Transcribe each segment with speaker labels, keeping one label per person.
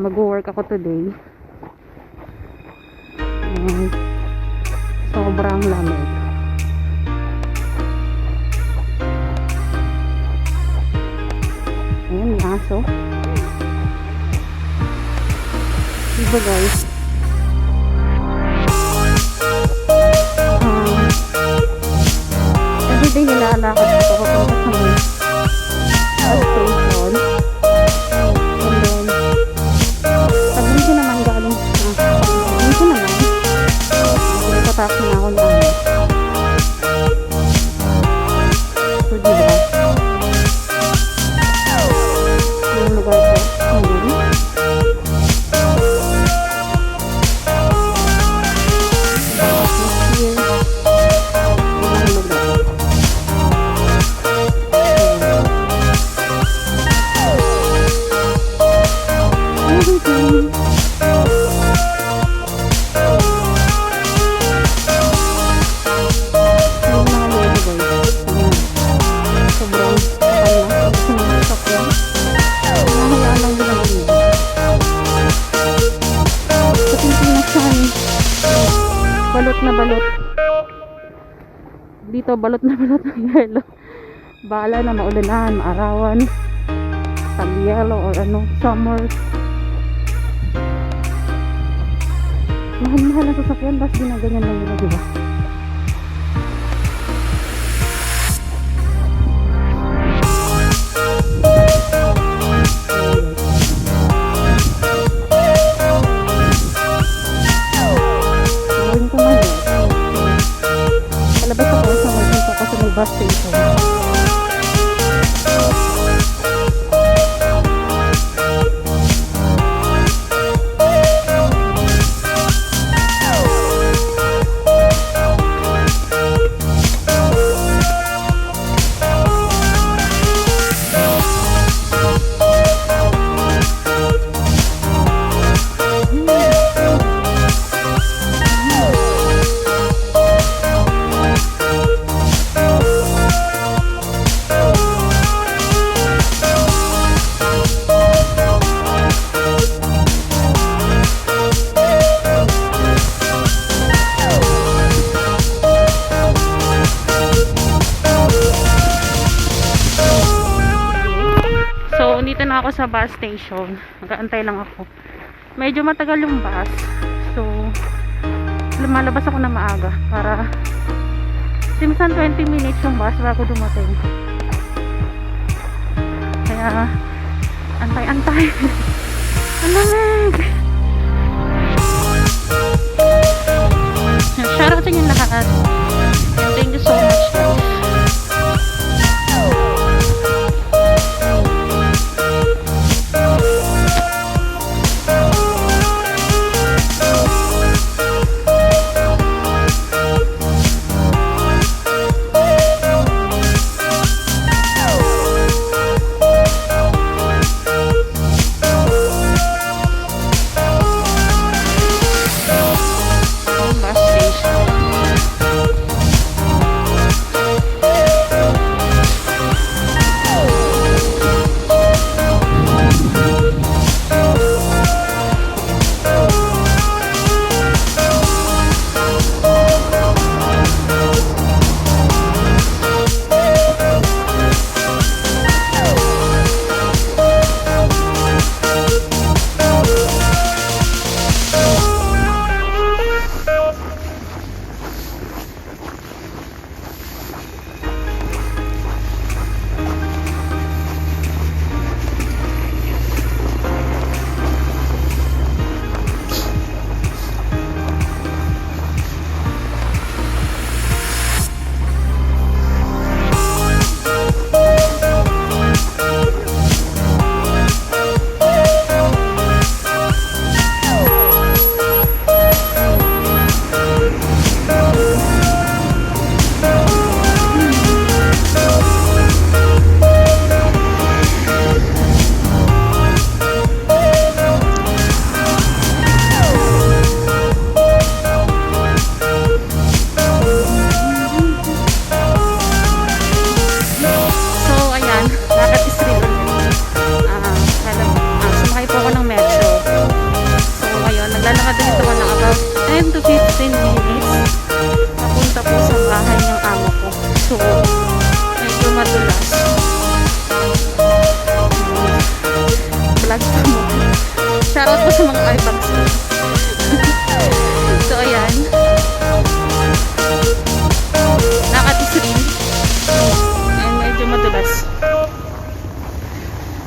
Speaker 1: mag-work ako today. Sobrang lamig. Ayan, may aso. Diba guys? Everyday nilalakad ko papunta sa may bus station. And then pag-minsan naman galing pag-minsan naman pinapatasin na ako ng so diba yung lugar ko ngayon. Balot na balot dito, balot na balot ng yelo. Bahala na maulanan, maarawan, pag yelo or ano, summer. Mahal-mahal ang sasakyan, bas ginaganyan lang nila, diba? Palabas ako sa magpunta kasi may bus station. Dito na ako sa bus station. Nag-aantay lang ako. Medyo matagal yung bus. So, lumalabas ako na maaga para simsan 20 minutes yung bus bago dumating. Kaya, antay-antay. Ang lamig! Shoutout sa inyo lahat. Thank you so much, guys.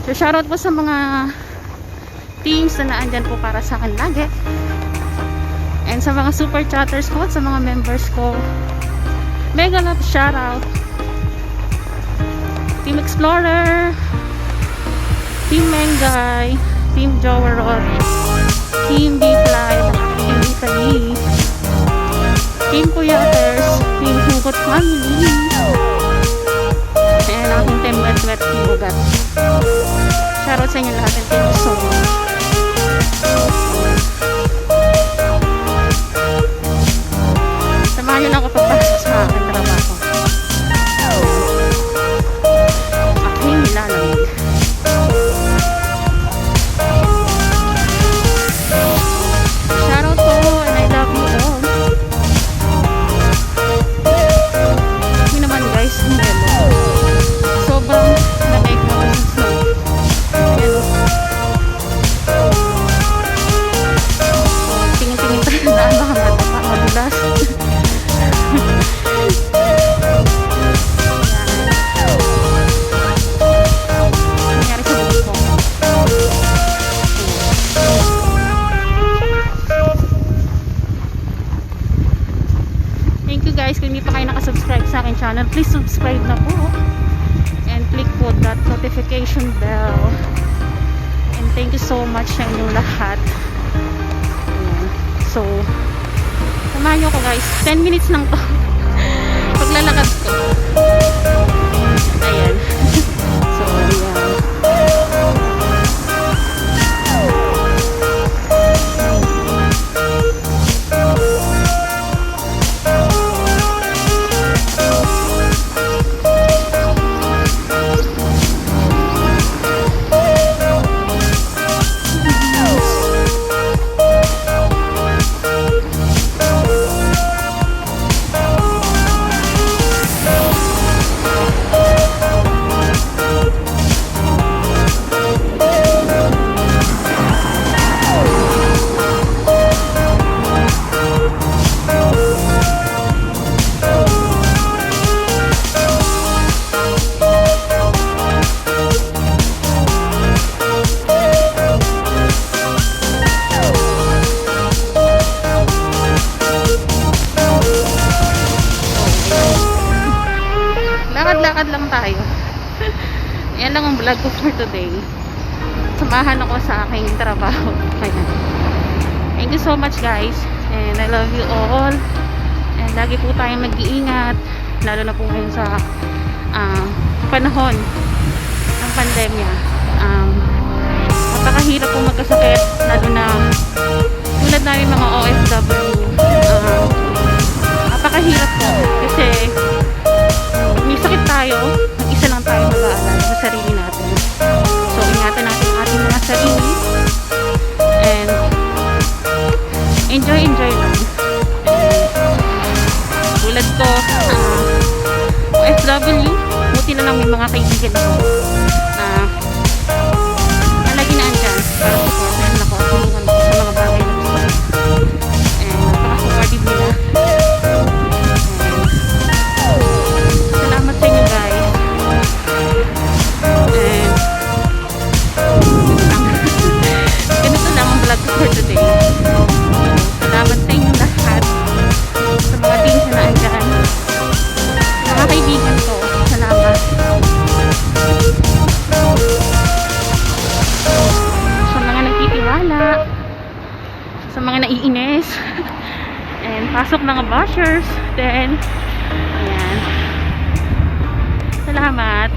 Speaker 1: So shoutout po sa mga teams na naandyan po para sa akin lagi. And sa mga super chatters ko at sa mga members ko, mega love shoutout. Team Explorer, Team Mengay, Team Jowerot, Team B-Fly, Team Italy, Team Kuyaters, Team Hugot Family, and aking Team Wet Team Ugat. Shoutout sa inyo lahat and thank you so much. Samahan nyo lang ako pagpasok sa aking trabaho. Aking nilalamig. Shoutout po and I love you all. Hindi naman guys, sobrang lamig na ng snow. Ayan o. Tingin-tingin tayo na baka matapa, madulas. Nangyari sa buhok ko. Thank you guys. Kung hindi pa kayo nakasubscribe sa akin channel, please subscribe na po. And click po that notification bell. And thank you so much sa inyong lahat. Ayan. So, samahan nyo ko guys. 10 minutes lang to. Paglalakad ko. Ayan. So, ayan. Lakad-lakad lang tayo. Yan lang ang vlog ko for today. Samahan ako sa aking trabaho. Ayan. Thank you so much guys. And I love you all. And lagi po tayong mag-iingat. Lalo na po ngayon sa panahon ng pandemya. Napakahirap po magkasakit. Lalo na tulad namin mga OFW. Napakahirap po. Kasi pag may sakit tayo, mag-isa lang tayo mag-aalala sa sarili natin. So, ingatan natin ang ating mga sarili. And, enjoy lang. And, tulad ko, OFW, buti na lang may mga kaibigan ako na lagi na andyan para supportahan ako at tulungan ko sa mga bagay na gusto. And, napaka-supportive nila. Salamat sa inyo guys. And ganito lang ang vlog for today. Salamat sa inyo lahat. Sa mga teams na naandyan. Sa mga kaibigan ko. Salamat. Sa mga nagtitiwala. Sa mga naiinis. And pasok na nga bashers. Then ayan. Salamat.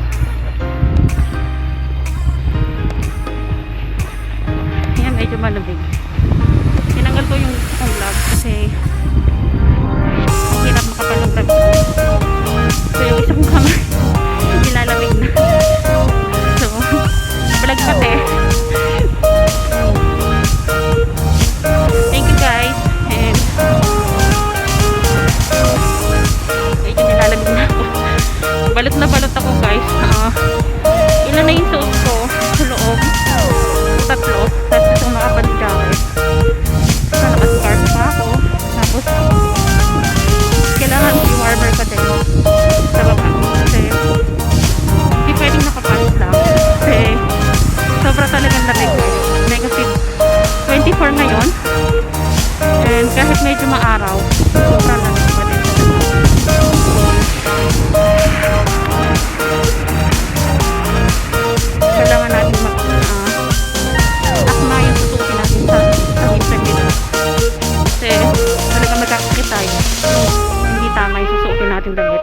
Speaker 1: Ayan, medyo malubig. Tinanggal ko yung akong vlog kasi ang hirap makapalang vlog. So, yung isa kong camera nilalamig na. So, vlog pati. Thank you guys. And medyo nilalamig na ako. Balot na balot ako guys. Ilan na yung suot ko sa loob? 3. Tapos itong nakapalit jacket. sobra talagang lamig. Negative 24 ngayon. And kahit medyo maaraw, sobrang lamig pa din. Kailangan natin akma yung susukin natin sa internet. Kasi talaga magkakakit tayo. Hindi tama yung susukin natin damit.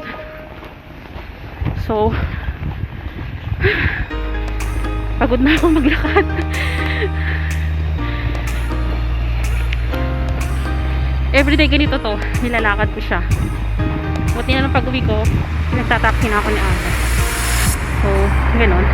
Speaker 1: So, pagod na ako maglakad. Everyday ganito to, nilalakad ko siya. Buti na lang pag uwi ko, nagtataksi na ako ni Ate. So, ganon.